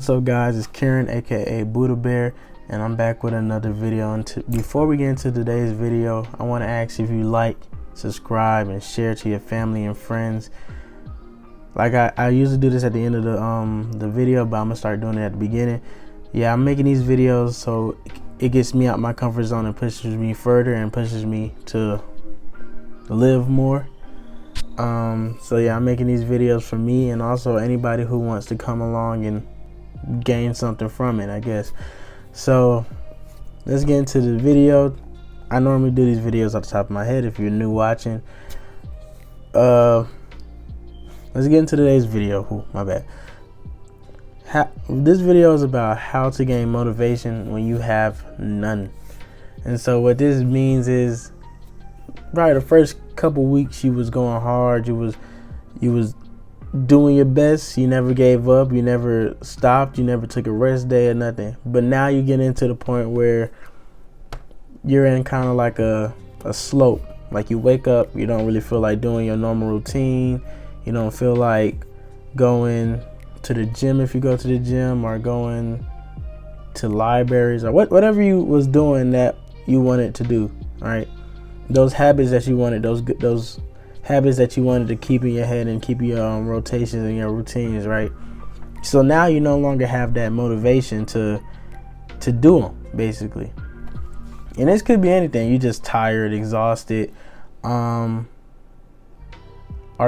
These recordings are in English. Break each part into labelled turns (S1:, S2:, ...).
S1: What's up, guys? It's Kieran, aka Buddha Bear, and I'm back with another video. And before we get into today's video, I want to ask if you like, subscribe, and share to your family and friends. Like I usually do this at the end of the video, but I'm gonna start doing it at the beginning. Yeah, I'm making these videos so it gets me out my comfort zone and pushes me further and pushes me to live more. So yeah, I'm making these videos for me and also anybody who wants to come along and gain something from it, I guess. So let's get into the video. I normally do these videos off the top of my head if you're new watching. Let's get into today's video. Ooh, my bad. This video is about how to gain motivation when you have none. And so what this means is probably the first couple weeks you was going hard, you was doing your best, you never gave up, you never stopped, you never took a rest day or nothing. But now you get into the point where you're in kind of like a slope. Like you wake up, you don't really feel like doing your normal routine, you don't feel like going to the gym if you go to the gym, or going to libraries, or whatever you was doing that you wanted to do, right? Those habits that you wanted, those habits that you wanted to keep in your head and keep your rotations and your routines, right? So now you no longer have that motivation to do them, basically. And this could be anything. You just tired, exhausted, are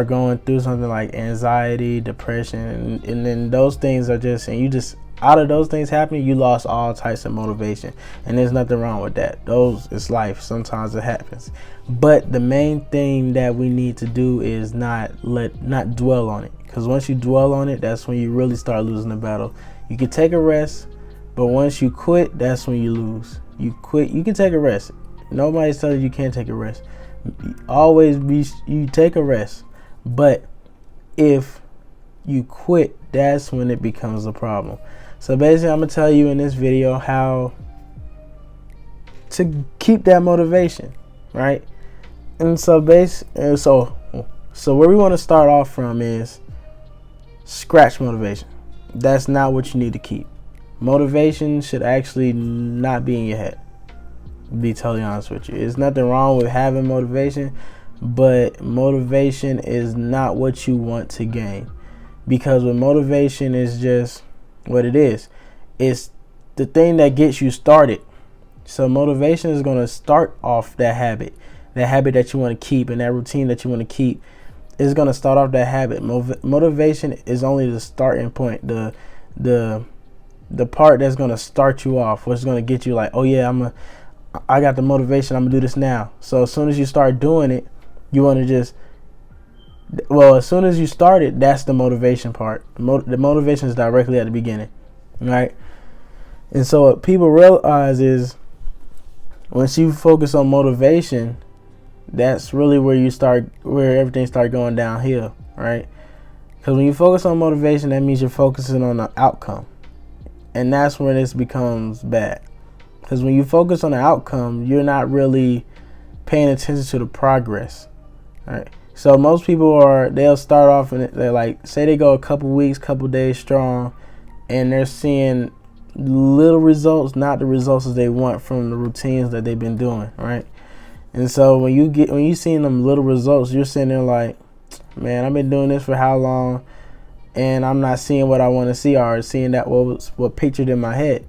S1: going through something like anxiety, depression, and then those things are just, and you just, out of those things happening, you lost all types of motivation. And there's nothing wrong with that. It's life. Sometimes it happens. But the main thing that we need to do is not dwell on it. Because once you dwell on it, that's when you really start losing the battle. You can take a rest, but once you quit, that's when you lose. You quit, you can take a rest. Nobody's telling you can't take a rest. You take a rest. But if you quit, that's when it becomes a problem. So basically, I'm gonna tell you in this video how to keep that motivation, right? And so where we want to start off from is scratch motivation. That's not what you need to keep. Motivation should actually not be in your head, to be totally honest with you. There's nothing wrong with having motivation, but motivation is not what you want to gain. Because with motivation is just what it is. It's the thing that gets you started. So motivation is going to start off that habit that you want to keep, and that routine that you want to keep is going to start off that habit. Motivation is only the starting point, the part that's going to start you off, what's going to get you like, oh yeah, I got the motivation, I'm gonna do this now. So as soon as you start doing it, you want to just, as soon as you start it, that's the motivation part. The motivation is directly at the beginning, right? And so what people realize is once you focus on motivation, that's really where everything starts going downhill, right? Because when you focus on motivation, that means you're focusing on the outcome. And that's when this becomes bad. Because when you focus on the outcome, you're not really paying attention to the progress, right? So most people they'll start off and they're like, say they go a couple weeks, couple days strong, and they're seeing little results, not the results that they want from the routines that they've been doing, right? And so when you seeing them little results, you're sitting there like, man, I've been doing this for how long, and I'm not seeing what I want to see, or seeing that what pictured in my head.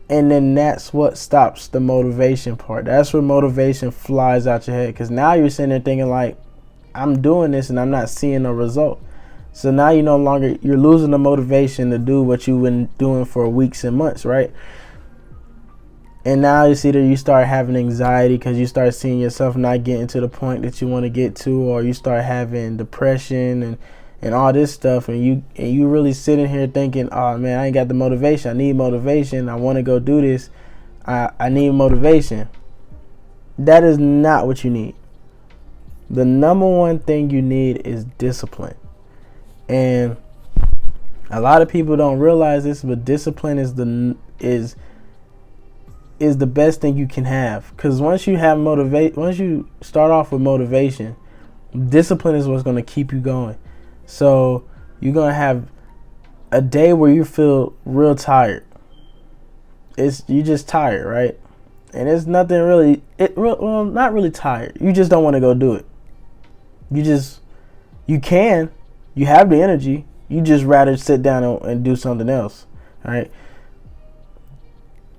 S1: And then that's what stops the motivation part. That's where motivation flies out your head, because now you're sitting there thinking like, I'm doing this and I'm not seeing a result. So now you're losing the motivation to do what you've been doing for weeks and months, right? And now you see that you start having anxiety because you start seeing yourself not getting to the point that you want to get to, or you start having depression and all this stuff, and you really sitting here thinking, oh man, I ain't got the motivation. I need motivation. I want to go do this. I need motivation. That is not what you need. The number one thing you need is discipline. And a lot of people don't realize this, but discipline is the best thing you can have. Because once you start off with motivation, discipline is what's going to keep you going. So you're going to have a day where you feel real tired. You just tired, right? And it's nothing really. Well, not really tired. You just don't want to go do it. You can. You have the energy. You just rather sit down and do something else, right?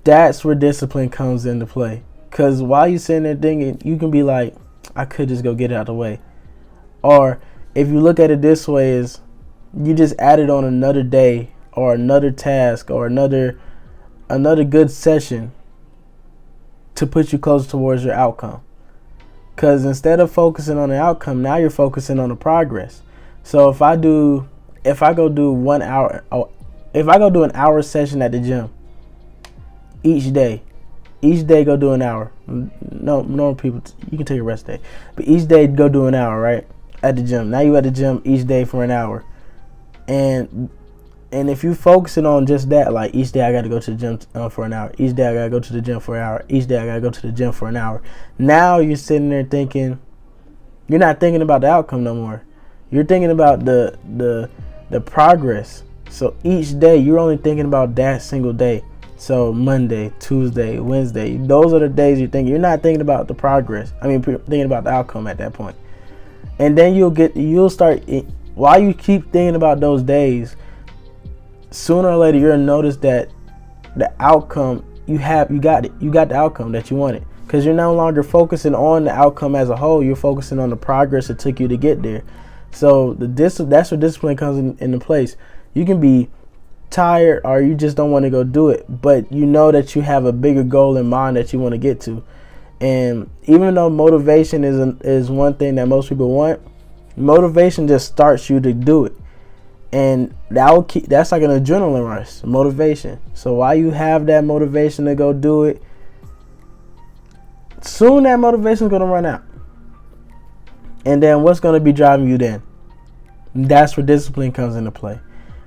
S1: That's where discipline comes into play. Because while you're sitting there thinking, you can be like, I could just go get it out of the way. Or if you look at it this way, is you just added on another day or another task or another good session to put you closer towards your outcome. Because instead of focusing on the outcome, now you're focusing on the progress. So if I go do 1 hour, if I go do an hour session at the gym each day go do an hour. No people, you can take a rest day, but each day go do an hour, right, at the gym. Now you at the gym each day for an hour, and if you focusing on just that, like each day I got to go to the gym for an hour, each day I got to go to the gym for an hour, each day I got to go to the gym for an hour. Now you're sitting there thinking, you're not thinking about the outcome no more. You're thinking about the progress. So each day you're only thinking about that single day. So Monday, Tuesday, Wednesday, those are the days you're thinking. You're not thinking about the progress. Thinking about the outcome at that point. And then you'll start, while you keep thinking about those days, sooner or later you'll notice that the outcome you got the outcome that you wanted. Because you're no longer focusing on the outcome as a whole. You're focusing on the progress it took you to get there. So that's where discipline comes into place. You can be tired or you just don't want to go do it, but you know that you have a bigger goal in mind that you want to get to. And even though motivation is one thing that most people want, motivation just starts you to do it. And that's like an adrenaline rush, motivation. So while you have that motivation to go do it, soon that motivation is going to run out. And then what's going to be driving you then? That's where discipline comes into play.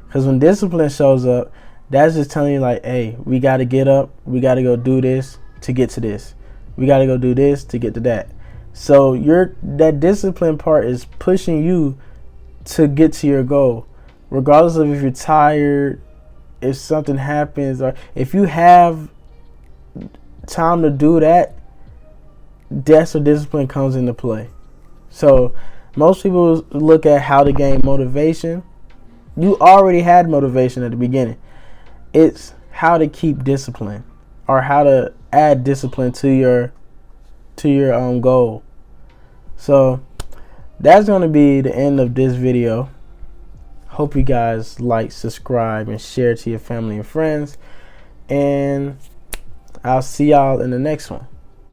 S1: Because when discipline shows up, that's just telling you like, hey, we got to get up. We got to go do this to get to this. We got to go do this to get to that. So that discipline part is pushing you to get to your goal. Regardless of if you're tired, if something happens, or if you have time to do that, that's where discipline comes into play. So most people look at how to gain motivation. You already had motivation at the beginning. It's how to keep discipline, or how to add discipline to your goal. So that's going to be the end of this video. Hope you guys like, subscribe, and share to your family and friends. And I'll see y'all in the next one.